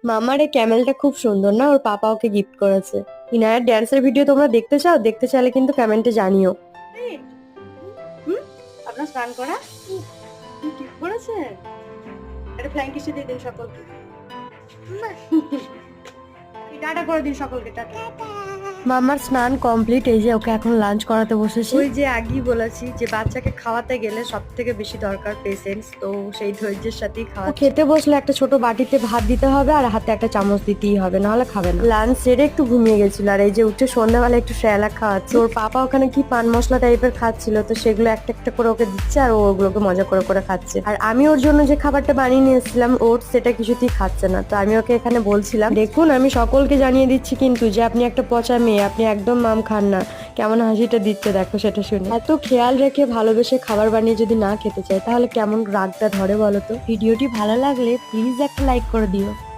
মামার এই ক্যামেলটা খুব সুন্দর না, ওর পাপা ওকে গিফট করেছে। ইনায়ার ড্যান্সের ভিডিও তোমরা দেখতে চাও? দেখতে চাইলে কিন্তু কমেন্টে জানিও। আপনার স্নান করা ঠিক করেছে। এটা ফ্লাইং কিসে দিয়ে দিন সকলকে। টাটা করে দিন সকলকে, টাটা। মামার স্নান কমপ্লিট, এই যে ওকে এখন লাঞ্চ করাতে বসেছি। ওই যে আগেই বলেছি যে বাচ্চাকে খাওয়াতে গেলে সব থেকে বেশি দরকার পেশেন্স, তো সেই ধৈর্যের সাথেই খাওয়া। খেতে বসলে একটা ছোট বাটিতে ভাত দিতে হবে আর হাতে একটা চামচ দিতেই হবে, নাহলে খাবে না। লাঞ্চ সেরে একটু ঘুমিয়ে গেছিল, আর এই যে উঠে সন্ধ্যাবেলা একটু শ্যালাক খাওয়াচ্ছে। ওর পাপা ওখানে কি পান মশলা টাইপের খাচ্ছিল, তো সেগুলো একটা একটা করে ওকে দিচ্ছে আর ও ওগুলোকে মজা করে করে খাচ্ছে। আর আমি ওর জন্য যে খাবারটা বানিয়ে নিয়ে এসেছিলাম ওর সেটা কিছুতেই খাচ্ছে না, তো আমি ওকে এখানে বলছিলাম, দেখুন আমি সকলকে জানিয়ে দিচ্ছি কিন্তু যে আপনি একটা পচা মেয়ে, আপনি একদম মাম খান না। কেমন হাসিটা দিচ্ছে দেখো সেটা শুনে। এত খেয়াল রেখে ভালোবেসে খাবার বানিয়ে যদি না খেতে চায় তাহলে কেমন রাগটা ধরে বলো তো। ভিডিওটি ভালো লাগলে প্লিজ একটা লাইক করে দিও।